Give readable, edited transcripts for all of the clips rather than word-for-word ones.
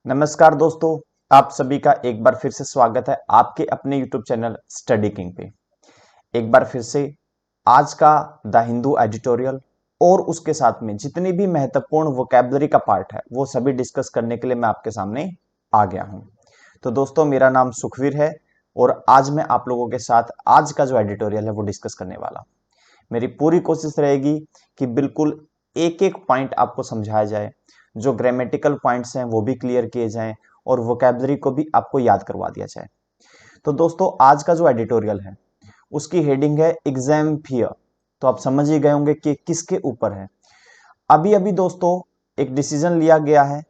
नमस्कार दोस्तों, आप सभी का एक बार फिर से स्वागत है आपके अपने YouTube चैनल स्टडी किंग पे। एक बार फिर से आज का द हिंदू एडिटोरियल और उसके साथ में जितनी भी महत्वपूर्ण वोकैबुलरी का पार्ट है वो सभी डिस्कस करने के लिए मैं आपके सामने आ गया हूं। तो दोस्तों, मेरा नाम सुखवीर है और आज मैं आप लोगों के साथ आज का जो एडिटोरियल है वो डिस्कस करने वाला। मेरी पूरी कोशिश रहेगी कि बिल्कुल एक एक पॉइंट आपको समझाया जाए, जो ग्रामेटिकल पॉइंट्स हैं वो भी क्लियर किए जाएं और वोकैबुलरी को भी आपको याद करवा दिया जाए। तो दोस्तों, आज का जो एडिटोरियल है उसकी हेडिंग है एग्जाम फियर। तो आप समझ ही गए होंगे कि किसके ऊपर है। अभी अभी दोस्तों एक डिसीजन लिया गया है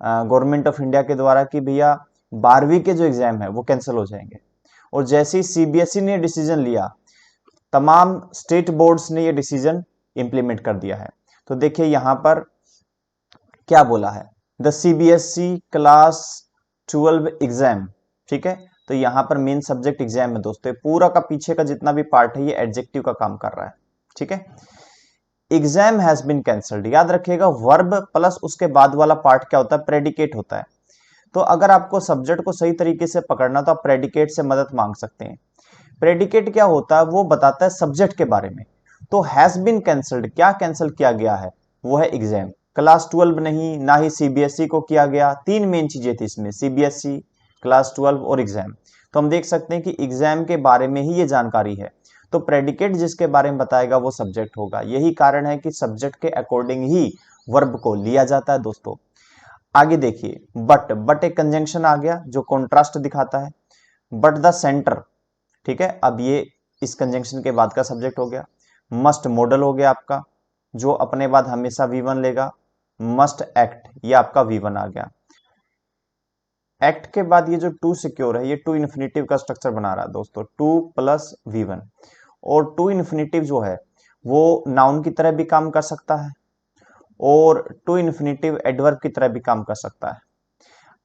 गवर्नमेंट ऑफ इंडिया के द्वारा कि भैया 12वीं के जो एग्जाम है वो कैंसिल हो जाएंगे। और जैसे ही सीबीएसई ने डिसीजन लिया, तमाम स्टेट बोर्ड्स ने ये डिसीजन इंप्लीमेंट कर दिया है। तो देखिए यहां पर क्या बोला है, द सीबीएसई क्लास 12 एग्जाम। ठीक है, तो यहां पर मेन सब्जेक्ट एग्जाम है दोस्तों। पूरा का पीछे का जितना भी पार्ट है ये एडजेक्टिव का काम कर रहा है। ठीक है, एग्जाम हैज बीन कैंसल्ड, याद रखिएगा वर्ब प्लस उसके बाद वाला पार्ट क्या होता है, प्रेडिकेट होता है। तो अगर आपको सब्जेक्ट को सही तरीके से पकड़ना तो आप प्रेडिकेट से मदद मांग सकते हैं। प्रेडिकेट क्या होता है, वो बताता है सब्जेक्ट के बारे में। तो हैज बीन कैंसल्ड, क्या कैंसिल किया गया है, वो है एग्जाम। क्लास 12 नहीं, ना ही सीबीएसई को किया गया। तीन मेन चीजें थी इसमें, सीबीएसई, क्लास 12 और एग्जाम। तो हम देख सकते हैं कि एग्जाम के बारे में ही ये जानकारी है। तो प्रेडिकेट जिसके बारे में बताएगा वो सब्जेक्ट होगा। यही कारण है कि सब्जेक्ट के अकॉर्डिंग ही वर्ब को लिया जाता है दोस्तों। आगे देखिए, बट एक कंजंक्शन आ गया जो कॉन्ट्रास्ट दिखाता है। बट द सेंटर, ठीक है, अब ये इस कंजंक्शन के बाद का सब्जेक्ट हो गया। मस्ट मॉडल हो गया आपका, जो अपने बाद हमेशा वी1 लेगा। मस्ट एक्ट, ये आपका वी1 आ गया। एक्ट के बाद ये जो टू सिक्योर है, ये टू इन्फिनेटिव का स्ट्रक्चर बना रहा है दोस्तों, टू प्लस वी1। और टू इन्फिनेटिव जो है वो नाउन की तरह भी काम कर सकता है और टू इन्फिनेटिव एडवर्ब की तरह भी काम कर सकता है।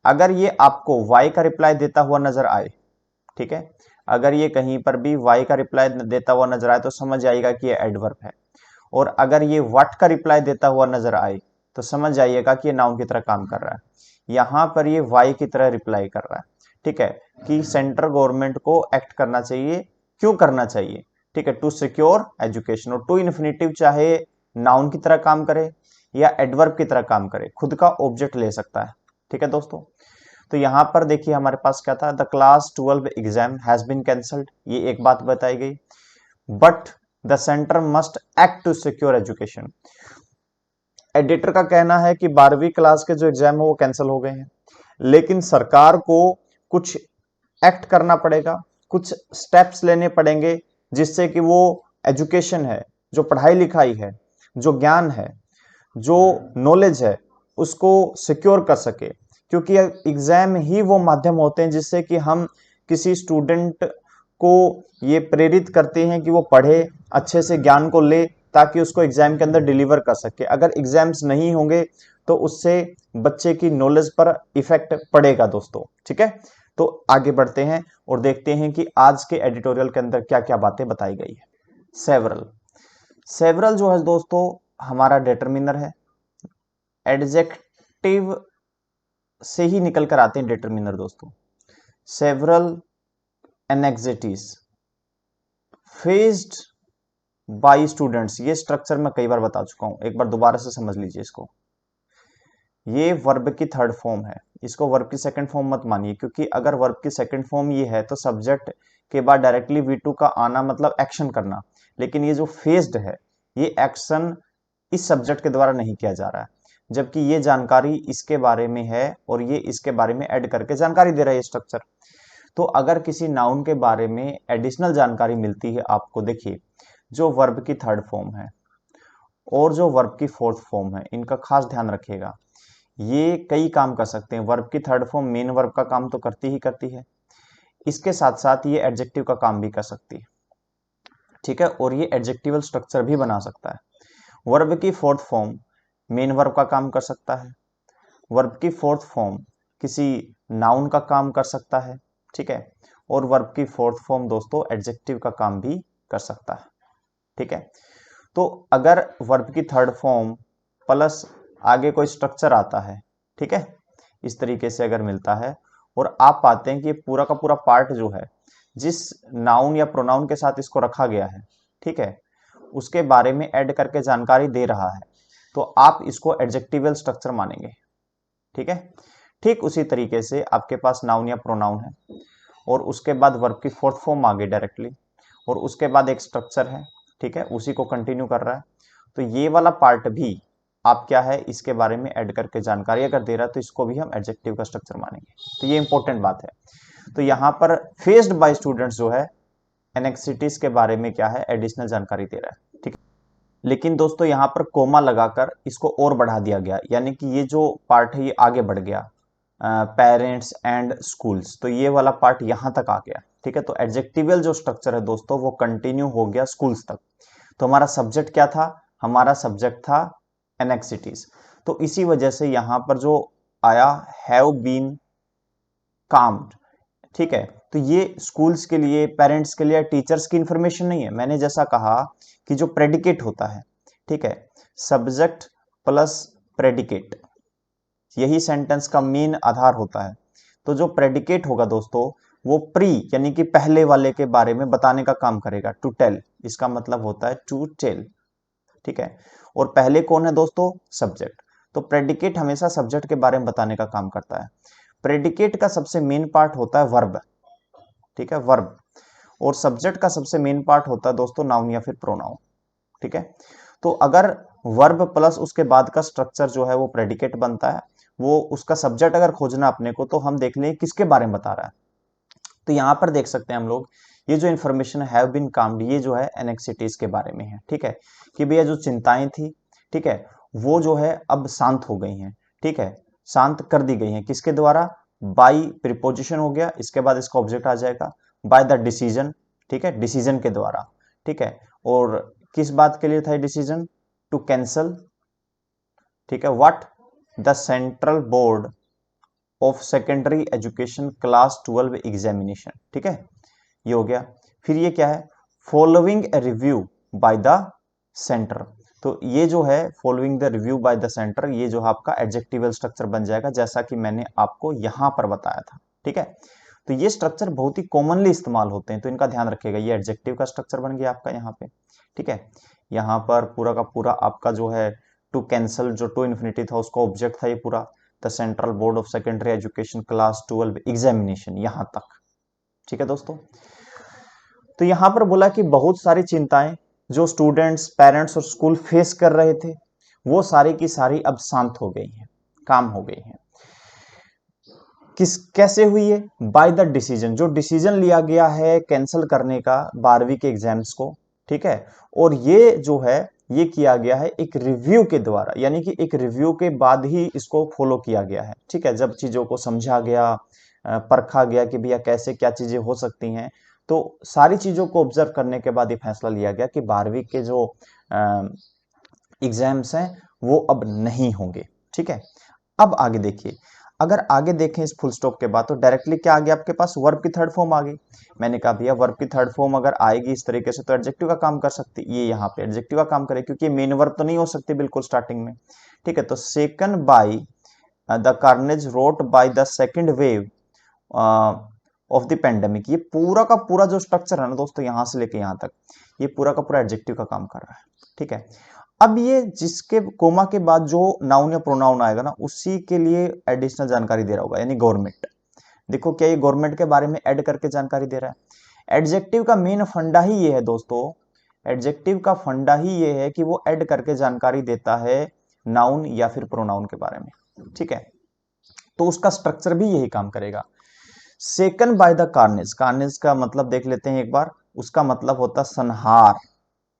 अगर ये आपको वाई का रिप्लाई देता हुआ नजर आए, ठीक है, अगर ये कहीं पर भी वाई का रिप्लाई देता हुआ नजर आए तो समझ आएगा कि ये एडवर्ब है। और अगर ये व्हाट का रिप्लाई देता हुआ नजर आए तो समझ जाइएगा कि ये नाउन की तरह काम कर रहा है। यहां पर ये वाई की तरह रिप्लाई कर रहा है। ठीक है, कि सेंट्रल गवर्नमेंट को एक्ट करना चाहिए। क्यों करना चाहिए, ठीक है, टू सिक्योर एजुकेशन। और टू इन्फिनेटिव चाहे नाउन की तरह काम करे या एडवर्ब की तरह काम करे, खुद का ऑब्जेक्ट ले सकता है। ठीक है दोस्तों, तो यहां पर देखिए हमारे पास क्या था, the class 12 exam has been cancelled, ये एक बात बताई गई। But the centre must act to secure education. Editor का कहना है कि 12वीं क्लास के जो एग्जाम है वो कैंसिल हो गए हैं, लेकिन सरकार को कुछ एक्ट करना पड़ेगा, कुछ स्टेप्स लेने पड़ेंगे जिससे कि वो एजुकेशन है, जो पढ़ाई लिखाई है, जो ज्ञान है, जो नॉलेज है, उसको सिक्योर कर सके। क्योंकि एग्जाम ही वो माध्यम होते हैं जिससे कि हम किसी स्टूडेंट को ये प्रेरित करते हैं कि वो पढ़े, अच्छे से ज्ञान को ले, ताकि उसको एग्जाम के अंदर डिलीवर कर सके। अगर एग्जाम्स नहीं होंगे तो उससे बच्चे की नॉलेज पर इफेक्ट पड़ेगा दोस्तों। ठीक है, तो आगे बढ़ते हैं और देखते हैं कि आज के एडिटोरियल के अंदर क्या क्या बातें बताई गई है। सेवरल, सेवरल जो है दोस्तों हमारा डिटरमिनर है। एडजेक्टिव से ही निकल कर आते हैं डिटरमिनर दोस्तों। सेवरल एनेक्सिटीज फेस्ड बाई स्टूडेंट्स, ये स्ट्रक्चर मैं कई बार बता चुका हूं, एक बार दोबारा से समझ लीजिए इसको। ये वर्ब की थर्ड फॉर्म है, इसको वर्ब की सेकंड फॉर्म मत मानिए, क्योंकि अगर वर्ब की सेकंड फॉर्म ये है तो सब्जेक्ट के बाद डायरेक्टली V2 का आना मतलब एक्शन करना। लेकिन ये जो फेस्ड है, ये एक्शन इस सब्जेक्ट के द्वारा नहीं किया जा रहा है, जबकि ये जानकारी इसके बारे में है और ये इसके बारे में ऐड करके जानकारी दे रहा है ये स्ट्रक्चर। तो अगर किसी नाउन के बारे में एडिशनल जानकारी मिलती है आपको, देखिए जो वर्ब की थर्ड फॉर्म है और जो वर्ब की फोर्थ फॉर्म है, इनका खास ध्यान रखिएगा। ये कई काम कर सकते हैं। वर्ब की थर्ड फॉर्म मेन वर्ब का काम तो करती ही करती है, इसके साथ साथ ये एडजेक्टिव का काम भी कर सकती है। ठीक है, और ये एडजेक्टिवल स्ट्रक्चर भी बना सकता है। वर्ब की फोर्थ फॉर्म मेन वर्ब का काम कर सकता है। वर्ब की फोर्थ फॉर्म किसी नाउन का काम कर सकता है। ठीक है, और वर्ब की फोर्थ फॉर्म दोस्तों एडजेक्टिव का काम भी कर सकता है। ठीक है, तो अगर वर्ब की थर्ड फॉर्म प्लस आगे कोई स्ट्रक्चर आता है, ठीक है, इस तरीके से अगर मिलता है और आप पाते हैं कि ये पूरा का पूरा पार्ट जो है जिस नाउन या प्रोनाउन के साथ इसको रखा गया है, ठीक है, उसके बारे में ऐड करके जानकारी दे रहा है, तो आप इसको एडजेक्टिवल स्ट्रक्चर मानेंगे। ठीक है, ठीक उसी तरीके से आपके पास नाउन या प्रोनाउन है और उसके बाद वर्ब की फोर्थ फॉर्म आ गई डायरेक्टली और उसके बाद एक स्ट्रक्चर है, ठीक है, उसी को कंटिन्यू कर रहा है। तो ये वाला पार्ट भी आप क्या है इसके बारे में ऐड करके जानकारी अगर दे रहा है तो इसको भी हम एडजेक्टिव का स्ट्रक्चर मानेंगे। तो ये इंपॉर्टेंट बात है। तो यहाँ पर फेस्ड बाय स्टूडेंट्स जो है एनेक्सिटीज के बारे में क्या है एडिशनल जानकारी दे रहा है। ठीक है, लेकिन दोस्तों यहाँ पर कोमा लगाकर इसको और बढ़ा दिया गया, यानी कि ये जो पार्ट है ये आगे बढ़ गया, पेरेंट्स एंड स्कूल्स, तो ये वाला पार्ट यहां तक आ गया। ठीक है, तो एडजेक्टिवल जो स्ट्रक्चर है दोस्तों वो कंटिन्यू हो गया स्कूल्स तक। तो हमारा सब्जेक्ट क्या था, हमारा सब्जेक्ट था एनेक्सिटीज। तो इसी वजह से यहां पर जो आया हैव बीन काम्ड, ठीक है, तो ये स्कूल्स के लिए, पेरेंट्स के लिए, टीचर्स की इंफॉर्मेशन नहीं है। मैंने जैसा कहा कि जो प्रेडिकेट होता है, ठीक है, सब्जेक्ट प्लस प्रेडिकेट, यही सेंटेंस का मेन आधार होता है। तो जो प्रेडिकेट होगा दोस्तों वो प्री यानी कि पहले वाले के बारे में बताने का काम करेगा। टू टेल, इसका मतलब होता है टू टेल। ठीक है, और पहले कौन है दोस्तों, सब्जेक्ट। तो प्रेडिकेट हमेशा सब्जेक्ट के बारे में बताने का काम करता है। प्रेडिकेट का सबसे मेन पार्ट होता है वर्ब, ठीक है, वर्ब, और सब्जेक्ट का सबसे मेन पार्ट होता है दोस्तों नाउन या फिर प्रोनाउन। ठीक है, तो अगर वर्ब प्लस उसके बाद का स्ट्रक्चर जो है वो प्रेडिकेट बनता है, वो उसका सब्जेक्ट अगर खोजना अपने को तो हम देख लें किसके बारे में बता रहा है। तो यहां पर देख सकते हैं हम लोग ये जो इन्फॉर्मेशन हैव बीन काम्ड, ये जो है एनेक्सिटीज के बारे में है। ठीक है, कि भैया जो चिंताएं थी, ठीक है, वो जो है अब शांत हो गई हैं। ठीक है, शांत कर दी गई हैं किसके द्वारा, बाई प्रीपोजिशन हो गया, इसके बाद इसका ऑब्जेक्ट आ जाएगा, बाय द डिसीजन, ठीक है, डिसीजन के द्वारा। ठीक है, और किस बात के लिए था डिसीजन, टू कैंसल, ठीक है, what, the central board of secondary education class 12 examination. ठीक है, ये हो गया। फिर ये क्या है, following a review by the centre. तो ये जो है following the review by the centre, ये जो आपका एडजेक्टिवल स्ट्रक्चर बन जाएगा जैसा कि मैंने आपको यहां पर बताया था। ठीक है, तो ये स्ट्रक्चर बहुत ही कॉमनली इस्तेमाल होते हैं, तो इनका ध्यान रखिएगा। ये एडजेक्टिव का स्ट्रक्चर बन गया आपका यहाँ पे। ठीक है, यहाँ पर पूरा का पूरा आपका जो है टू कैंसल, जो टू इन्फिनिटी था उसका ऑब्जेक्ट था ये पूरा, the central board of secondary education class 12 examination, यहां तक। ठीक है दोस्तों, तो यहां पर बोला कि बहुत सारी चिंताएं जो स्टूडेंट्स, पेरेंट्स और स्कूल फेस कर रहे थे वो सारी की सारी अब शांत हो गई हैं, काम हो गई हैं। किस कैसे हुई है, बाय द डिसीजन, जो डिसीजन लिया गया है कैंसिल करने का 12वीं के एग्जाम्स को। ठीक है, और ये जो है ये किया गया है एक रिव्यू के द्वारा, यानी कि एक रिव्यू के बाद ही इसको फॉलो किया गया है। ठीक है, जब चीजों को समझा गया, परखा गया कि भैया कैसे क्या चीजें हो सकती हैं, तो सारी चीजों को ऑब्जर्व करने के बाद ये फैसला लिया गया कि 12वीं के जो एग्जाम्स हैं वो अब नहीं होंगे। ठीक है, अब आगे देखिए, अगर आगे देखें इस फुल स्टॉप के बाद तो डायरेक्टली क्या आ गया आपके पास, वर्ब की थर्ड फॉर्म आ गई। मैंने कहा भैया वर्ब की थर्ड फॉर्म अगर आएगी इस तरीके से तो एडजेक्टिव का काम कर सकती, ये यहाँ पे एडजेक्टिव का काम करे क्योंकि मेन वर्ब तो नहीं हो सकती बिल्कुल स्टार्टिंग में। ठीक है, तो second by the carnage wrought by the second wave of the pandemic, ये पूरा का पूरा जो स्ट्रक्चर है ना दोस्तों यहां से लेके यहां तक, ये पूरा का पूरा एडजेक्टिव का काम कर रहा है। ठीक है, अब ये जिसके कोमा के बाद जो नाउन या प्रोनाउन आएगा ना उसी के लिए एडिशनल जानकारी दे रहा होगा, यानी गवर्नमेंट। देखो क्या ये गवर्नमेंट के बारे में ऐड करके जानकारी दे रहा है। एडजेक्टिव का मेन फंडा ही ये है दोस्तों, एडजेक्टिव का फंडा ही ये है कि वो ऐड करके जानकारी देता है नाउन या फिर प्रोनाउन के बारे में। ठीक है, तो उसका स्ट्रक्चर भी यही काम करेगा। Second by the carnage, carnage का मतलब देख लेते हैं एक बार, उसका मतलब होता संहार।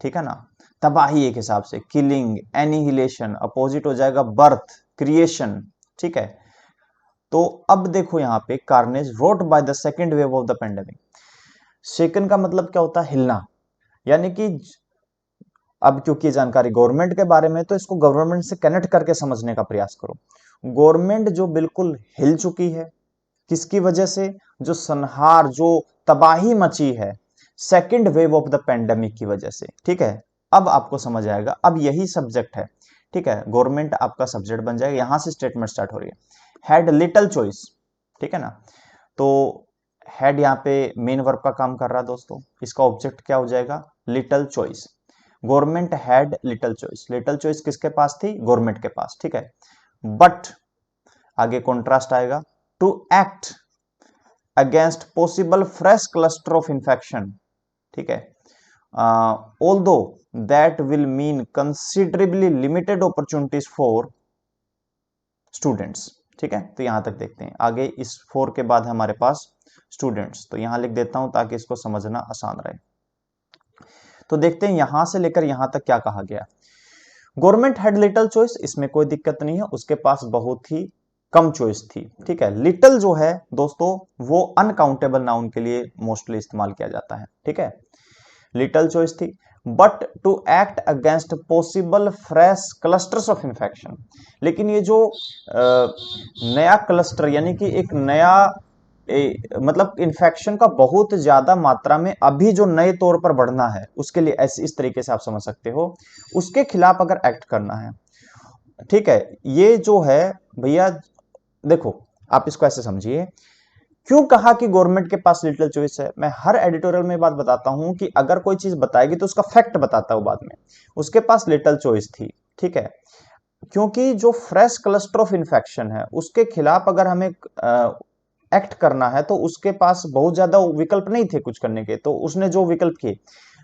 ठीक है ना, तबाही एक हिसाब से, किलिंग, एनिहिलेशन, अपोजिट हो जाएगा बर्थ, क्रिएशन। ठीक है, तो अब देखो यहां पे carnage wrought by the second wave of the pandemic, second का मतलब क्या होता है, हिलना, यानी कि अब क्योंकि जानकारी गवर्नमेंट के बारे में तो इसको गवर्नमेंट से कनेक्ट करके समझने का प्रयास करो। गवर्नमेंट जो बिल्कुल हिल चुकी है, किसकी वजह से, जो संहार, जो तबाही मची है second wave of the pandemic की वजह से। ठीक है, अब आपको समझ आएगा, अब यही सब्जेक्ट है। ठीक है, गवर्नमेंट आपका सब्जेक्ट बन जाएगा, यहां से स्टेटमेंट स्टार्ट हो रही है। हैड लिटल चॉइस, ठीक है ना। तो हैड यहाँ पे मेन वर्ब का काम कर रहा है दोस्तों, इसका ऑब्जेक्ट क्या हो जाएगा, little choice. Government had little choice, little choice किसके पास थी, गवर्नमेंट के पास, ठीक है। बट आगे कॉन्ट्रास्ट आएगा, to act against possible fresh cluster of infection, ठीक है, although that will mean considerably limited opportunities for students, ठीक है। तो यहां तक देखते हैं, आगे इस फोर के बाद हमारे पास स्टूडेंट्स, तो यहां लिख देता हूं ताकि इसको समझना आसान रहे। तो देखते हैं यहां से लेकर यहां तक क्या कहा गया। गवर्नमेंट हैड लिटल चॉइस, इसमें कोई दिक्कत नहीं है, उसके पास बहुत ही कम चॉइस थी, ठीक है। लिटल जो है दोस्तों वो अनकाउंटेबल नाउन के लिए मोस्टली इस्तेमाल किया जाता है, ठीक है। लिटल चॉइस थी, but to act against possible fresh clusters of infection, लेकिन ये जो नया क्लस्टर यानी कि एक नया मतलब इन्फेक्शन का बहुत ज्यादा मात्रा में अभी जो नए तौर पर बढ़ना है, उसके लिए ऐसे इस तरीके से आप समझ सकते हो, उसके खिलाफ अगर एक्ट करना है, ठीक है। ये जो है भैया देखो, आप इसको ऐसे समझिए, क्यों कहा कि गवर्नमेंट के पास लिटिल चॉइस है। मैं हर एडिटोरियल में बात बताता हूं कि अगर कोई चीज बताएगी तो उसका फैक्ट बताता हूं बाद में, उसके पास लिटिल चॉइस थी, ठीक है। क्योंकि जो फ्रेश क्लस्टर ऑफ इन्फेक्शन है उसके खिलाफ अगर हमें एक्ट करना है तो उसके पास बहुत ज्यादा विकल्प नहीं थे कुछ करने के, तो उसने जो विकल्प किए,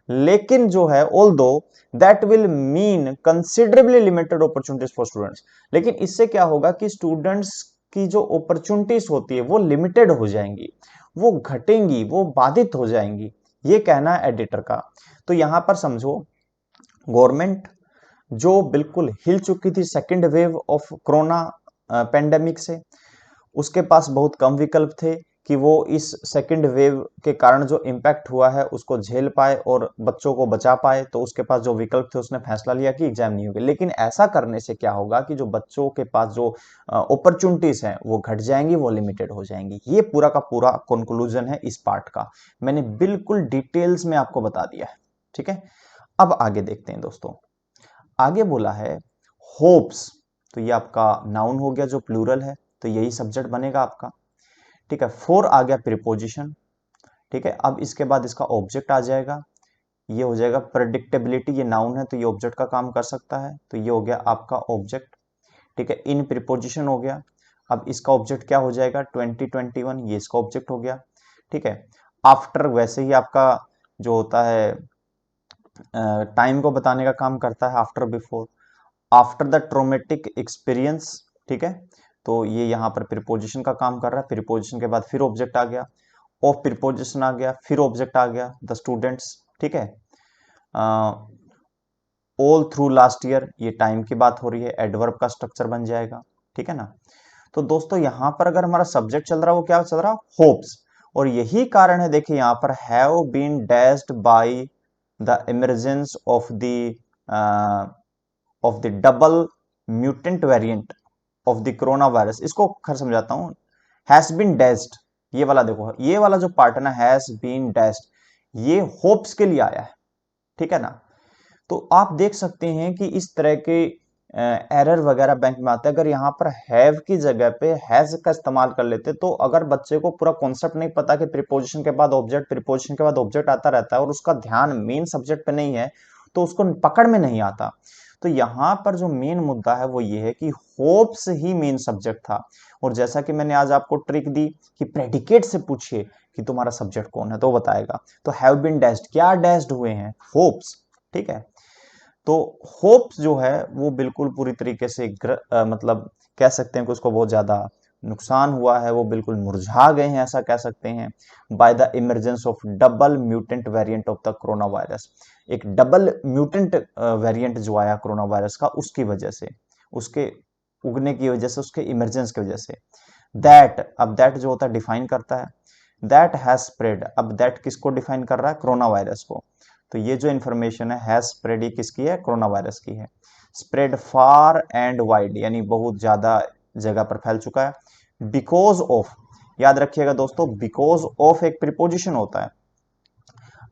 लेकिन जो है although that will mean considerably limited opportunities for students, लेकिन इससे क्या होगा कि स्टूडेंट्स की जो अपॉर्चुनिटीज होती है वो लिमिटेड हो जाएंगी, वो घटेंगी, वो बाधित हो जाएंगी, ये कहना है एडिटर का। तो यहां पर समझो, गवर्नमेंट जो बिल्कुल हिल चुकी थी second wave of corona pandemic से, उसके पास बहुत कम विकल्प थे कि वो इस सेकेंड वेव के कारण जो इम्पैक्ट हुआ है उसको झेल पाए और बच्चों को बचा पाए। तो उसके पास जो विकल्प थे उसने फैसला लिया कि एग्जाम नहीं होगी, लेकिन ऐसा करने से क्या होगा कि जो बच्चों के पास जो अपॉर्चुनिटीज हैं वो घट जाएंगी, वो लिमिटेड हो जाएंगी। ये पूरा का पूरा कंक्लूजन है इस पार्ट का, मैंने बिल्कुल डिटेल्स में आपको बता दिया है, ठीक है। अब आगे देखते हैं दोस्तों, आगे बोला है होप्स, तो ये आपका नाउन हो गया जो प्लूरल है, तो यही सब्जेक्ट बनेगा आपका, ठीक है। फोर आ गया प्रीपोजिशन, ठीक है। अब इसके बाद इसका ऑब्जेक्ट आ जाएगा, ये हो जाएगा प्रेडिक्टेबिलिटी, ये नाउन है तो ये ऑब्जेक्ट का काम कर सकता है, तो ये हो गया आपका ऑब्जेक्ट, ठीक है। इन प्रीपोजिशन हो गया, अब इसका ऑब्जेक्ट क्या हो जाएगा 2021, ये इसका ऑब्जेक्ट हो गया, ठीक है। आफ्टर वैसे ही आपका जो होता है टाइम को बताने का काम करता है, after before, after the traumatic experience, ठीक है। तो ये यहाँ पर प्रीपोजिशन का काम कर रहा है, प्रीपोजिशन के बाद फिर ऑब्जेक्ट आ गया, ऑफ प्रीपोजिशन आ गया, फिर ऑब्जेक्ट आ गया द स्टूडेंट्स, ठीक है। ऑल थ्रू लास्ट ईयर, ये टाइम की बात हो रही है, एडवर्ब का स्ट्रक्चर बन जाएगा, ठीक है ना। तो दोस्तों यहां पर अगर हमारा सब्जेक्ट चल रहा है वो क्या चल रहा है, होप्स, और यही कारण है देखिए यहां पर have been dashed by the emergence of the double mutant variant of the corona virus. इसको खैर समझाता हूं, हैज बीन डैश्ड, ये वाला देखो, ये वाला जो पार्ट है ना, हैज बीन डैश्ड, ये होप्स के लिए आया है, ठीक है ना। तो आप देख सकते हैं कि इस तरह के एरर वगैरह बैंक में आते हैं, अगर यहाँ पर हैव की जगह पे हैज का इस्तेमाल कर लेते, तो अगर बच्चे को पूरा कॉन्सेप्ट नहीं पता कि प्रीपोजिशन के बाद ऑब्जेक्ट, प्रीपोजिशन के बाद ऑब्जेक्ट आता रहता है और उसका ध्यान मेन सब्जेक्ट पे नहीं है, तो उसको पकड़ में नहीं आता। तो यहाँ पर जो मेन मुद्दा है वो ये है कि होप्स ही मेन सब्जेक्ट था, और जैसा कि मैंने आज आपको ट्रिक दी कि प्रेडिकेट से पूछिए कि तुम्हारा सब्जेक्ट कौन है तो बताएगा, तो हैव बीन डैश्ड, क्या डैश्ड हुए हैं, होप्स, ठीक है। तो होप्स जो है वो बिल्कुल पूरी तरीके से मतलब कह सकते हैं कि उसको बहुत ज्यादा नुकसान हुआ है, वो बिल्कुल मुरझा गए हैं ऐसा कह सकते हैं, bye the emergence of double mutant variant of the corona virus. एक डबल म्यूटेंट वेरिएंट जो आया कोरोना वायरस का, उसकी वजह से, उसके उगने की वजह से, उसके इमरजेंस की वजह से। दैट, अब दैट जो होता है डिफाइन करता है, दैट हैज स्प्रेड, अब दैट किसको डिफाइन कर रहा है, कोरोना वायरस को। तो ये जो इंफॉर्मेशन है हैज स्प्रेड, ये किसकी है, कोरोना वायरस की है। स्प्रेड फार एंड वाइड, यानी बहुत ज्यादा जगह पर फैल चुका है। बिकॉज ऑफ, याद रखिएगा दोस्तों, बिकॉज ऑफ एक प्रीपोजिशन होता है,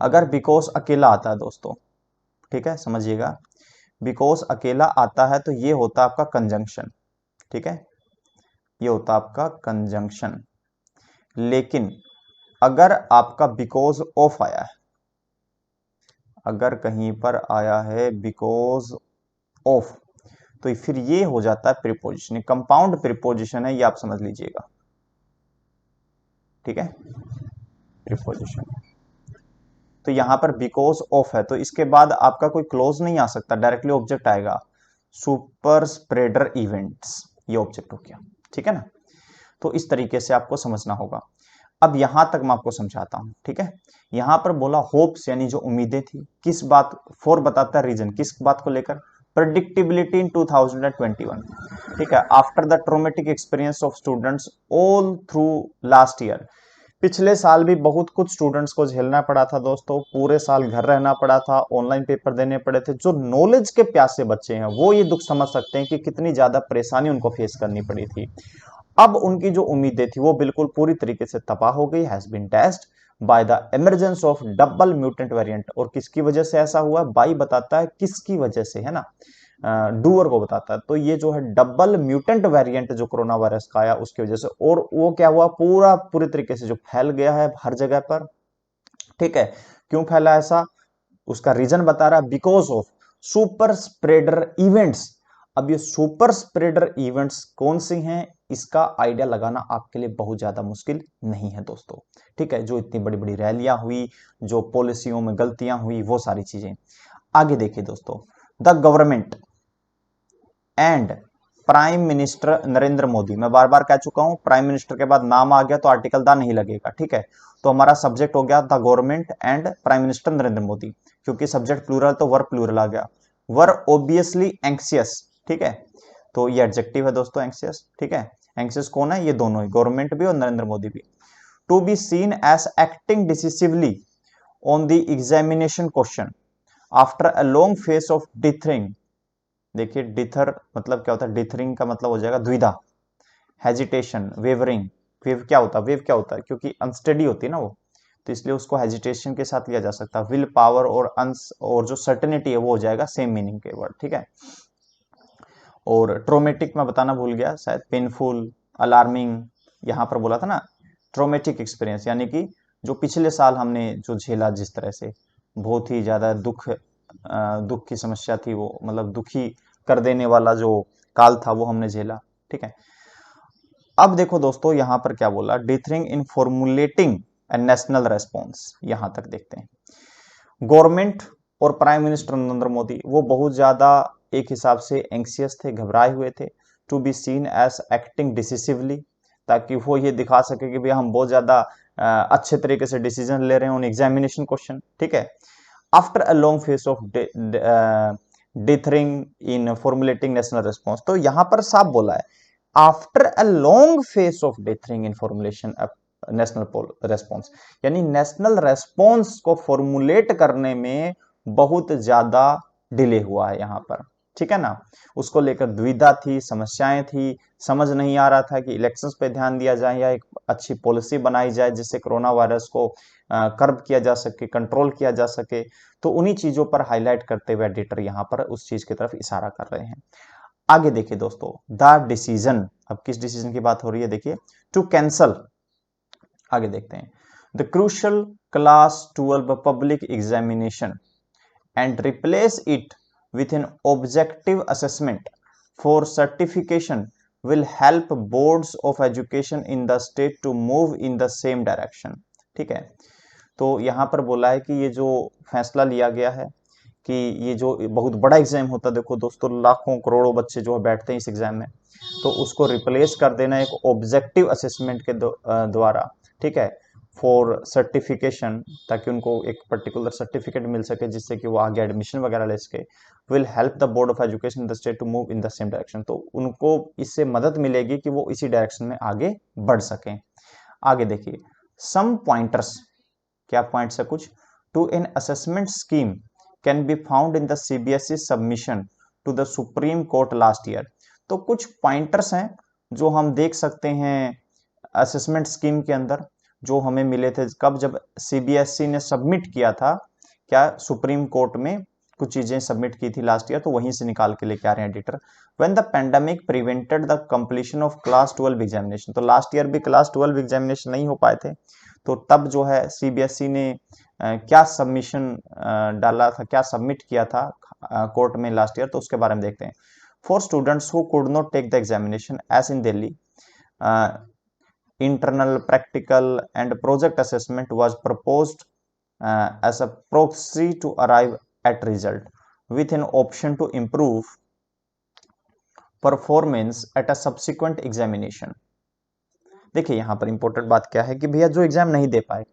अगर बिकॉज अकेला आता है दोस्तों, ठीक है, समझिएगा, बिकॉज अकेला आता है तो ये होता है आपका कंजंक्शन, ठीक है, ये होता आपका कंजंक्शन। लेकिन अगर आपका बिकॉज ऑफ आया है, अगर कहीं पर आया है बिकॉज ऑफ, तो फिर ये हो जाता है प्रीपोजिशन, कंपाउंड प्रीपोजिशन है, ये आप समझ लीजिएगा। ठीक है, प्रीपोजिशन। तो यहां पर बिकॉज ऑफ है, तो इसके बाद आपका कोई क्लोज नहीं आ सकता, डायरेक्टली ऑब्जेक्ट आएगा, सुपर स्प्रेडर इवेंट्स, ये ऑब्जेक्ट हो गया। ठीक है ना, तो इस तरीके से आपको समझना होगा। अब यहां तक मैं आपको समझाता हूं। ठीक है, यहां पर बोला होप्स यानी जो उम्मीदें थी, किस बात, फॉर बताता है रीजन, किस बात को लेकर, प्रेडिक्टेबिलिटी इन 2021। ठीक है, after the traumatic experience of students all through last year. पिछले साल भी बहुत कुछ स्टूडेंट्स को झेलना पड़ा था दोस्तों, पूरे साल घर रहना पड़ा था, ऑनलाइन पेपर देने पड़े थे। जो नॉलेज के प्यासे बच्चे हैं वो ये दुख समझ सकते हैं कि कितनी ज्यादा परेशानी उनको फेस करनी पड़ी थी। अब उनकी जो उम्मीदें थी वो बिल्कुल पूरी तरीके से तबाह हो गई, has been dashed by the emergence of double mutant variant. और किसकी वजह से ऐसा हुआ, बाई बताता है किसकी वजह से, है ना, डूअर को बताता है। तो ये जो है डबल म्यूटेंट वेरिएंट जो कोरोना वायरस का आया उसकी वजह से, और वो क्या हुआ, पूरी तरीके से जो फैल गया है हर जगह पर। ठीक है, क्यों फैला ऐसा, उसका रीजन बता रहा है, because of super spreader events. अब ये सुपर स्प्रेडर इवेंट्स कौन सी हैं, इसका आइडिया लगाना आपके लिए बहुत ज्यादा मुश्किल नहीं है दोस्तों। ठीक है, जो इतनी बड़ी बड़ी रैलियां हुई, जो पॉलिसियों में गलतियां हुई, वो सारी चीजें। आगे देखिए दोस्तों, the government and prime minister Narendra Modi. मैं बार बार कह चुका हूं, प्राइम मिनिस्टर के बाद नाम आ गया तो आर्टिकल दा नहीं लगेगा। ठीक है, तो हमारा सब्जेक्ट हो गया the government and prime minister Narendra Modi, क्योंकि सब्जेक्ट प्लूरल तो वर्ब प्लूरल आ गया। वर ऑब्वियसली एंक्सियस। ठीक है, तो ये एडजेक्टिव है दोस्तों, एंक्सियस। ठीक है, एंक्सियस कौन है, ये दोनों ही, गवर्नमेंट भी और नरेंद्र मोदी भी। To be seen as acting decisively on the examination question after a long phase of dithering. देखिए डिथर मतलब क्या होता है, डिथरिंग का मतलब हो जाएगा द्विधा, हेजिटेशन, वेवरिंग। वेव क्या होता है, वेव क्या होता है, क्योंकि अनस्टेडी होती है ना वो, तो इसलिए उसको हेजिटेशन के साथ लिया जा सकता है। विल पावर और और जो सर्टेनिटी है वो हो जाएगा सेम मीनिंग के वर्ड। ठीक है, और ट्रोमेटिक मैं बताना भूल गया शायद, पेनफुल, अलार्मिंग, यहां पर बोला था ना, ट्रोमेटिक एक्सपीरियंस यानी कि जो पिछले साल हमने जो झेला, जिस तरह से बहुत ही ज्यादा दुख की समस्या थी, वो मतलब दुखी कर देने वाला जो काल था वो हमने झेला। ठीक है, अब देखो दोस्तों यहां पर क्या बोला, डिथरिंग इन फॉर्मुलेटिंग ए नेशनल रेस्पॉन्स, यहां तक देखते हैं। गवर्नमेंट और प्राइम मिनिस्टर नरेंद्र मोदी वो बहुत ज्यादा एक हिसाब से एंक्सियस थे, घबराए हुए थे, to be seen as acting decisively, ताकि वो ये दिखा सके कि भैया हम बहुत ज्यादा अच्छे तरीके से डिसीजन ले रहे हैं ऑन एग्जामिनेशन क्वेश्चन। ठीक है, after a long phase of dithering in formulating national response, तो यहां पर साफ बोला है, after a long phase of dithering in formulation national response, यानी नेशनल रेस्पॉन्स को फॉर्मुलेट करने में बहुत ज्यादा डिले हुआ है यहां पर। ठीक है ना, उसको लेकर दुविधा थी, समस्याएं थी, समझ नहीं आ रहा था कि इलेक्शंस पे ध्यान दिया जाए या एक अच्छी पॉलिसी बनाई जाए जिससे कोरोना वायरस को कर्ब किया जा सके, कंट्रोल किया जा सके। तो उन्हीं चीजों पर हाईलाइट करते हुए एडिटर यहां पर उस चीज की तरफ इशारा कर रहे हैं। आगे देखिए दोस्तों, द डिसीजन, अब किस डिसीजन की बात हो रही है, देखिए, टू कैंसल। आगे देखते हैं, the crucial class 12 public examination and replace it with an objective assessment for certification will help boards of education in the state to move in the same direction। ठीक है, तो यहां पर बोला है कि ये जो फैसला लिया गया है कि ये जो बहुत बड़ा एग्जाम होता है, देखो दोस्तों लाखों करोड़ों बच्चे जो है बैठते हैं इस एग्जाम में, तो उसको रिप्लेस कर देना एक ऑब्जेक्टिव असेसमेंट के द्वारा। ठीक है, फॉर सर्टिफिकेशन, ताकि उनको एक पर्टिकुलर सर्टिफिकेट मिल सके जिससे कि वो आगे एडमिशन वगैरह ले सके। Will help the board of education in the state to move in the same direction, तो उनको इससे मदद मिलेगी कि वो इसी डायरेक्शन में आगे बढ़ सकें। आगे देखिए, सम पॉइंटर्स, क्या पॉइंट्स है कुछ, to an assessment scheme can be found in the CBSE submission to the supreme court last year. तो कुछ पॉइंटर्स हैं जो हम देख सकते हैं असेसमेंट स्कीम के अंदर, जो हमें मिले थे कब, जब सीबीएसई ने सबमिट किया था क्या, सुप्रीम कोर्ट में कुछ चीजें सबमिट की थी लास्ट ईयर, तो वहीं से निकाल के लेके आ रहे हैं editor. When the pandemic prevented the completion of class 12 examination, तो लास्ट ईयर भी क्लास 12 एग्जामिनेशन नहीं हो पाए थे, तो तब जो है सीबीएसई ने क्या सबमिशन डाला था, क्या सबमिट किया था कोर्ट में लास्ट ईयर, तो उसके बारे में देखते हैं। For students who could not take the examination as in Delhi, internal, practical, and project assessment was proposed as a proxy to arrive at result, with an option to improve performance at a subsequent examination. देखिए यहाँ पर important बात क्या है कि भैया जो exam नहीं दे पाए,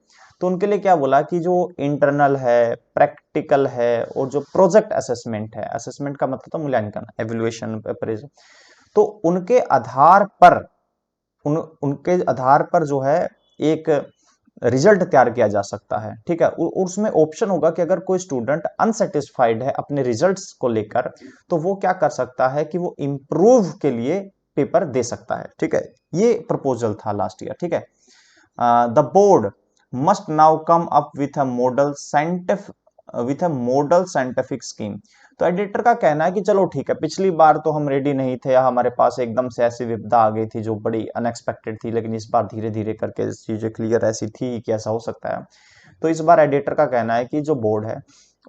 तो उनके लिए क्या बोला कि जो इंटरनल है, प्रैक्टिकल है और जो प्रोजेक्ट असेसमेंट है, असेसमेंट का मतलब तो मूल्यांकन, एवेल्युएशन, तो उनके आधार पर उनके आधार पर जो है एक रिजल्ट तैयार किया जा सकता है, ठीक है। उसमें ऑप्शन होगा कि अगर कोई स्टूडेंट अनसेटिस्फाइड है अपने रिजल्ट्स को लेकर, तो वो क्या कर सकता है कि वो इंप्रूव के लिए पेपर दे सकता है, ठीक है। ये प्रपोजल था लास्ट ईयर, ठीक है। The board must now come up with a model scientific scheme. तो एडिटर का कहना है कि चलो ठीक है, पिछली बार तो हम रेडी नहीं थे, हमारे पास एकदम से ऐसी विपदा आ गई थी जो बड़ी अनएक्सपेक्टेड थी, लेकिन इस बार धीरे धीरे करके चीजें क्लियर ऐसी थी कि ऐसा हो सकता है। तो इस बार एडिटर का कहना है कि जो बोर्ड है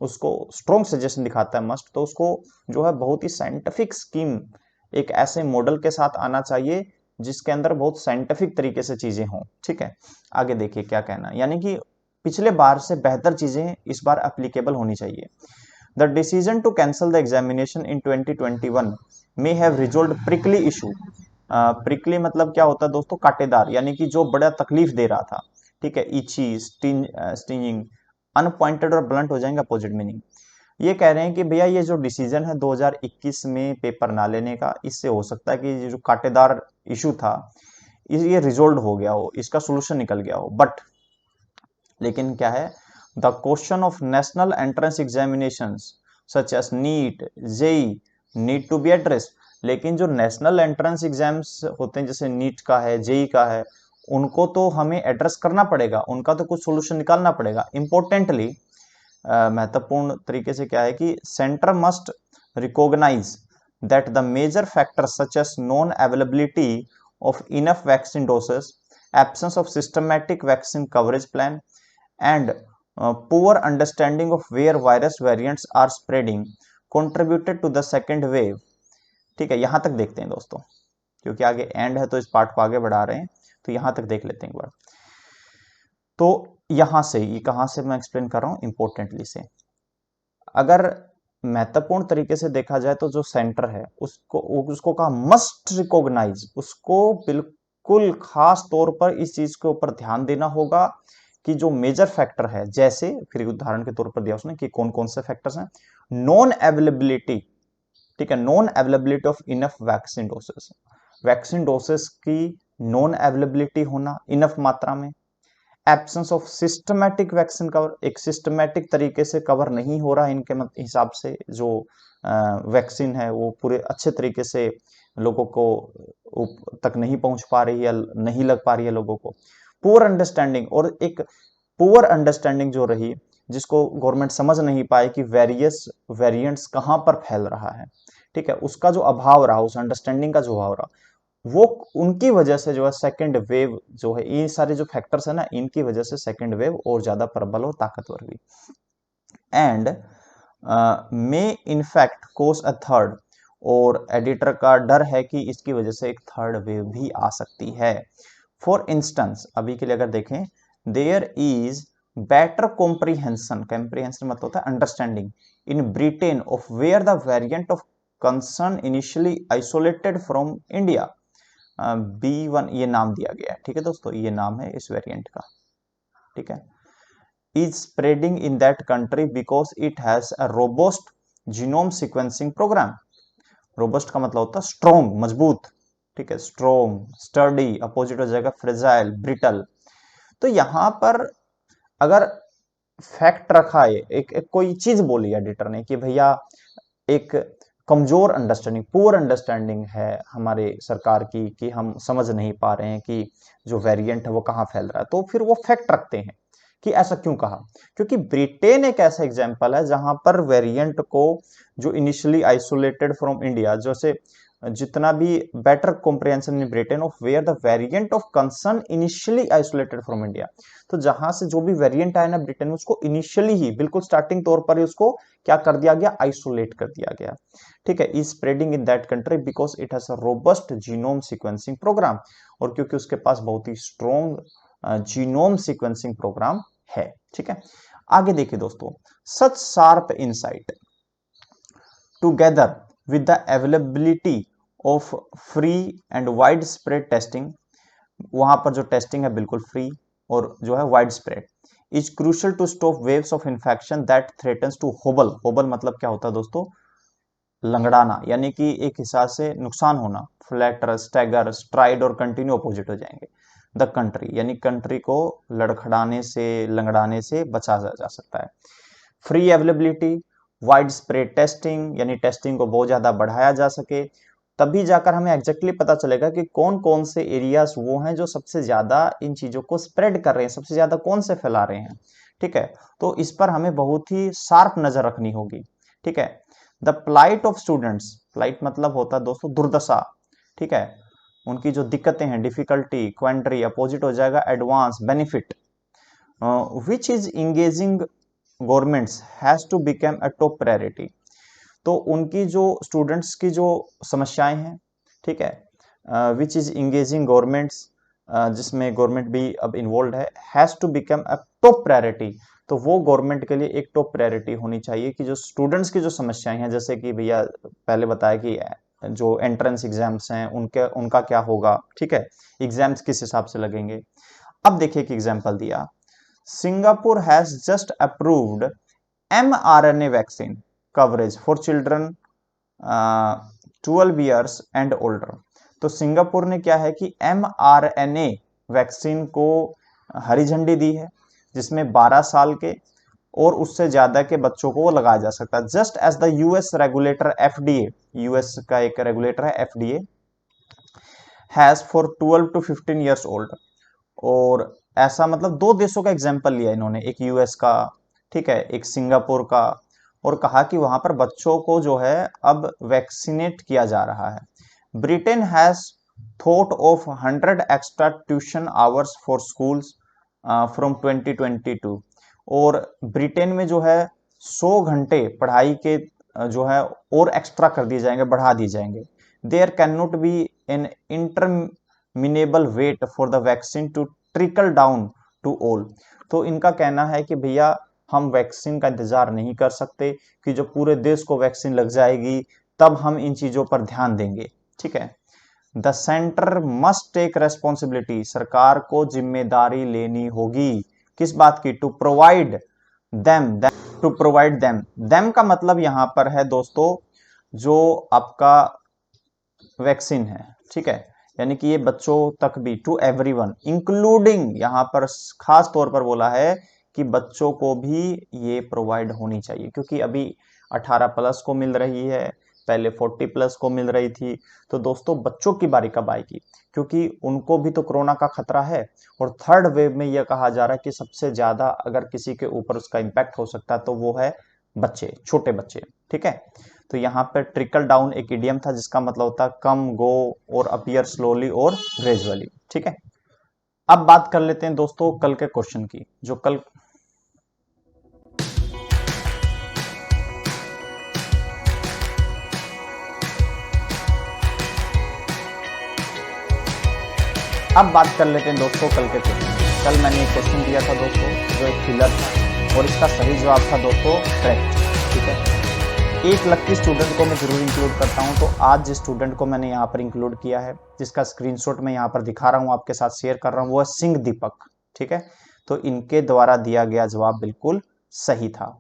उसको स्ट्रॉन्ग सजेशन दिखाता है मस्ट, तो उसको जो है बहुत ही साइंटिफिक स्कीम, एक ऐसे मॉडल के साथ आना चाहिए जिसके अंदर बहुत साइंटिफिक तरीके से चीजें हों, ठीक है। आगे देखिए क्या कहना है, यानी कि पिछले बार से बेहतर चीजें इस बार एप्लीकेबल होनी चाहिए। The decision to cancel the examination in 2021 may have resolved prickly issue. prickly मतलब क्या होता है दोस्तों, कांटेदार, यानी कि जो बड़ा तकलीफ दे रहा था, ठीक है। इची, स्टिंजिंग, अनपॉइंटेड और ब्लंट हो जाएंगे अपोजिट मीनिंग। ये कह रहे हैं कि भैया ये जो डिसीजन है 2021 में पेपर ना लेने का, इससे हो सकता है कि ये जो कांटेदार इशू था ये रिजोल्व हो गया हो, इसका सोल्यूशन निकल गया हो। बट लेकिन क्या है, the question of national entrance examinations such as NEET, JEE need to be address. लेकिन जो नेशनल एंट्रेंस एग्जाम्स होते हैं जैसे नीट का है, जेई का है, उनको तो हमें एड्रेस करना पड़ेगा, उनका तो कुछ सोल्यूशन निकालना पड़ेगा। इंपॉर्टेंटली महत्वपूर्ण तरीके से क्या है कि centre must recognise that the major factors such as non availability of enough vaccine doses, absence of systematic vaccine coverage plan, and poor understanding of where virus variants are spreading contributed to the second wave। ठीक है, यहां तक देखते हैं दोस्तों, क्योंकि आगे and है तो इस पार्ट को आगे बढ़ा रहे हैं, तो यहां तक देख लेते हैं एक बार। तो यहां से ये कहां से मैं एक्सप्लेन कर रहा हूं, इंपॉर्टेंटली से, अगर महत्वपूर्ण तरीके से देखा जाए तो जो सेंटर है उसको कहा मस्ट रिकॉग्नाइज, उसको बिल्कुल खास तौर पर इस चीज के ऊपर ध्यान देना होगा कि जो मेजर फैक्टर है, जैसे फिर उदाहरण के तौर पर दिया उसने कि कौन कौन से फैक्टर्स हैं। नॉन अवेलेबिलिटी, ठीक है, non availability of enough vaccine doses, vaccine doses की नॉन अवेलेबिलिटी होना इनफ मात्रा में, absence of systematic vaccine cover, एक सिस्टमैटिक तरीके से कवर नहीं हो रहा है इनके हिसाब से, जो वैक्सीन है वो पूरे अच्छे तरीके से लोगों को तक नहीं पहुंच पा रही है, नहीं लग पा रही है लोगों को। पुअर अंडरस्टैंडिंग, और एक पुअर अंडरस्टैंडिंग जो रही, जिसको गवर्नमेंट समझ नहीं पाए कि वेरियस वेरिएंट्स कहां पर फैल रहा है, ठीक है, उसका जो अभाव रहा, उस अंडरस्टैंडिंग का जो अभाव रहा, वो उनकी वजह से जो है सेकंड वेव जो है, ये सारे जो फैक्टर्स है ना, इनकी वजह से सेकंड वेव और ज्यादा प्रबल और ताकतवर हुई। And may in fact cos a third, और एडिटर का डर है कि इसकी वजह से एक थर्ड वेव भी आ सकती है। फॉर इंस्टेंस, अभी के लिए अगर देखें, there is better comprehension, comprehension मतलब होता है understanding, in Britain of where the variant of concern initially isolated from India. B1 ये नाम दिया गया है, ठीक है दोस्तों, ये नाम है इस वेरिएंट का, ठीक है। Is spreading in that country because it has a robust genome sequencing programme. Robust का मतलब होता है स्ट्रॉन्ग, मजबूत, ठीक है, स्ट्रॉन्ग, स्टर्डी, अपोजिट हो जाएगा फ्रेजाइल, ब्रिटल। तो यहां पर अगर फैक्ट रखा है, एक कोई चीज बोली एडिटर ने कि भैया एक कमजोर अंडरस्टैंडिंग, पुअर अंडरस्टैंडिंग है हमारे सरकार की, कि हम समझ नहीं पा रहे हैं कि जो वेरिएंट है वो कहाँ फैल रहा है, तो फिर वो फैक्ट रखते हैं कि ऐसा क्यों कहा? क्योंकि ब्रिटेन एक ऐसा एग्जाम्पल है जहां पर वेरिएंट को जो इनिशियली आइसोलेटेड फ्रॉम इंडिया, जैसे जितना भी better comprehension in Britain of where the variant of concern initially isolated from India. तो जहां से जो भी वेरिएंट आया ना ब्रिटेन में, उसको इनिशियली ही बिल्कुल स्टार्टिंग तौर पर ही उसको क्या कर दिया गया? आइसोलेट कर दिया गया। ठीक है, is spreading in that country because it has a robust genome sequencing programme, और क्योंकि उसके पास बहुत ही स्ट्रॉन्ग जीनोम सीक्वेंसिंग प्रोग्राम है। ठीक है, आगे देखिए दोस्तों, such sharp insight together with the availability of free and widespread testing, वहां पर जो टेस्टिंग है बिल्कुल फ्री और जो है wide spread, is crucial to stop waves of infection that threatens to hobble. Hobble मतलब क्या होता है दोस्तों? लंगड़ाना, यानी कि एक हिसाब से नुकसान होना। फ्लैटर, स्टैगर, स्ट्राइड और कंटिन्यू अपोजिट हो जाएंगे। द कंट्री, यानी कंट्री को लड़खड़ाने से, लंगड़ाने से बचा जा सकता है। Free availability, wide spread testing, यानी टेस्टिंग को बहुत ज्यादा बढ़ाया जा सके, तभी जाकर हमें एग्जैक्टली पता चलेगा कि कौन कौन से एरियाज वो हैं जो सबसे ज्यादा इन चीजों को स्प्रेड कर रहे हैं, सबसे ज्यादा कौन से फैला रहे हैं। ठीक है, तो इस पर हमें बहुत ही शार्प नजर रखनी होगी। ठीक है, the plight of students, plight मतलब होता है दोस्तों दुर्दशा। ठीक है, उनकी जो दिक्कतें हैं, डिफिकल्टी, क्वेंट्री अपोजिट हो जाएगा advance, benefit, which is engaging governments has to become a top priority. तो उनकी जो स्टूडेंट्स की जो समस्याएं हैं, ठीक है, विच इज इंगेजिंग गवर्नमेंट्स, जिसमें गवर्नमेंट भी अब इन्वॉल्व है, has to become a top priority. तो वो गवर्नमेंट के लिए एक टॉप प्रायोरिटी होनी चाहिए कि जो स्टूडेंट्स की जो समस्याएं हैं, जैसे कि भैया पहले बताया कि जो एंट्रेंस एग्जाम्स हैं उनका क्या होगा। ठीक है, एग्जाम्स किस हिसाब से लगेंगे। अब देखिए एक एग्जाम्पल दिया, Singapore has just approved mRNA vaccine coverage for children 12 years and older. तो सिंगापुर ने क्या है कि mRNA वैक्सीन को हरी झंडी दी है, जिसमें 12 साल के और उससे ज्यादा के बच्चों को वो लगाया जा सकता है। Just as the US regulator FDA, US का एक रेगुलेटर है FDA, has for 12 to 15 years old. और ऐसा मतलब दो देशों का एग्जाम्पल लिया इन्होंने, एक यूएस का, ठीक है, एक सिंगापुर का, और कहा कि वहां पर बच्चों को जो है अब वैक्सीनेट किया जा रहा है। Britain has thought of 100 extra tuition hours for schools from 2022। और ब्रिटेन में जो है 100 घंटे पढ़ाई के जो है और एक्स्ट्रा कर दिए जाएंगे, बढ़ा दिए जाएंगे। There can not be an interminable wait for the vaccine to trickle down to all. तो इनका कहना है कि भैया हम वैक्सीन का इंतजार नहीं कर सकते कि जो पूरे देश को वैक्सीन लग जाएगी तब हम इन चीजों पर ध्यान देंगे। ठीक है, the centre must take responsibility, सरकार को जिम्मेदारी लेनी होगी किस बात की? टू प्रोवाइड देम का मतलब यहां पर है दोस्तों जो आपका वैक्सीन है। ठीक है, यानी कि ये बच्चों तक भी, टू एवरीवन इंक्लूडिंग, यहां पर खास तौर पर बोला है कि बच्चों को भी ये प्रोवाइड होनी चाहिए, क्योंकि अभी 18+ को मिल रही है, पहले 40+ को मिल रही थी। तो दोस्तों बच्चों की बारी कब आएगी? क्योंकि उनको भी तो कोरोना का खतरा है, और थर्ड वेव में यह कहा जा रहा है कि सबसे ज्यादा अगर किसी के ऊपर उसका इंपैक्ट हो सकता है तो वो है बच्चे, छोटे बच्चे। ठीक है, तो यहाँ पर ट्रिकल डाउन एक इडियम था जिसका मतलब होता है कम, गो और अपीयर स्लोली और ग्रेजुअली। ठीक है, अब बात कर लेते हैं दोस्तों कल के क्वेश्चन की, जो कल अब बात कर लेते हैं दोस्तों कल के क्वेश्चन। कल मैंने एक क्वेश्चन दिया था दोस्तों जो एक फिलर था, और इसका सही जवाब था दोस्तों करेक्ट। ठीक है, एक लकी स्टूडेंट को मैं जरूर इंक्लूड करता हूं, तो आज जिस स्टूडेंट को मैंने यहाँ पर इंक्लूड किया है, जिसका स्क्रीनशॉट मैं यहाँ पर दिखा रहा हूँ, आपके साथ शेयर कर रहा हूँ, वो है सिंह दीपक। ठीक है, तो इनके द्वारा दिया गया जवाब बिल्कुल सही था।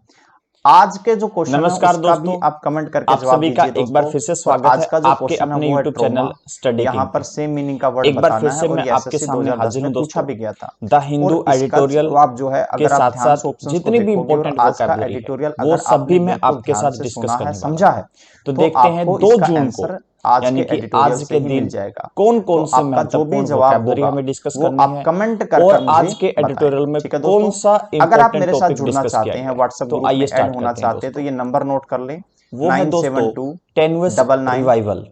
आज के जो क्वेश्चन नमस्कार दोस्तों, आप कमेंट करके आप सभी का एक बार फिर से स्वागत है आपके अपने YouTube चैनल स्टडी यहाँ पर सेम मीनिंग का वर्ड एक बार फिर से मैं आपके सामने हाजिर हूँ दोस्तों। भी गया था द हिंदू एडिटोरियल जो है के साथ साथ जितनी भी इंपॉर्टेंट वोकैबुलरी है वो सब भी मैं आपके साथ डिस्कस करने वाला हूं। तो देखते हैं 2 जून को आज यानी के कि एडिटोरियल आज से के ही मिल दिन जाएगा। कौन कौन तो से आपका जो भी महत्वपूर्ण जवाब वोकैबुलरी होगा हमें डिस्कस वो करनी आप है कमेंट कर और मुझे आज के एडिटोरियल में ठीक है कौन दोस्तों, सा अगर आप इंपॉर्टेंट मेरे साथ टॉपिक जुड़ना डिस्कस चाहते किया हैं गया है। व्हाट्सएप तो ग्रुप में आइए ऐड स्टार्ट होना करते हैं चाहते हैं तो दोस्तों। ये नंबर नोट कर लें, वो है दोस्तों 10th रिवाइवल।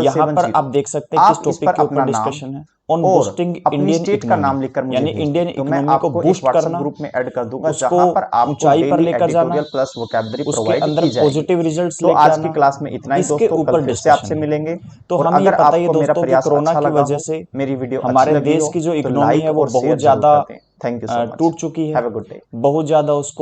यहाँ पर 9726667770। आप देख सकते हैं किस आप इस टॉपिक पर के अपना ऊपर नाम डिस्कशन है, ऑन और बूस्टिंग अपनी इंडियन स्टेट का इकोनॉमी, नाम लिखकर मुझे यानी भेज इंडियन दें, तो मैं इकोनॉमी को आपको एक बूस्ट व्हाट्सएप करना, ग्रुप में ऐड कर दूंगा उसको जहां पर आपको ऊंचाई पर डेली लेकर जाना, एडिटोरियल प्लस वोकैबुलरी उसके प्रोवाइड अंदर की जाएगी। पॉजिटिव रिजल्ट्स तो लेके आज की आना, क्लास में इतना ही इसके दोस्तों, ऊपर कल फिर से आपसे डिस्कशन है। मिलेंगे। तो और हमें ये अगर पता ही है आपको मेरा दोस्तों कि प्रयास कोरोना अच्छा की लगा वजह हो, से मेरी वीडियो अच्छी हमारे लगी देश हो, की जो तो इकोनॉमी लाइक है वो और शेयर बहुत जरूर ज्यादा कर दें। Thank you so much. टूट चुकी है, हैव अ गुड डे। बहुत ज्यादा उसको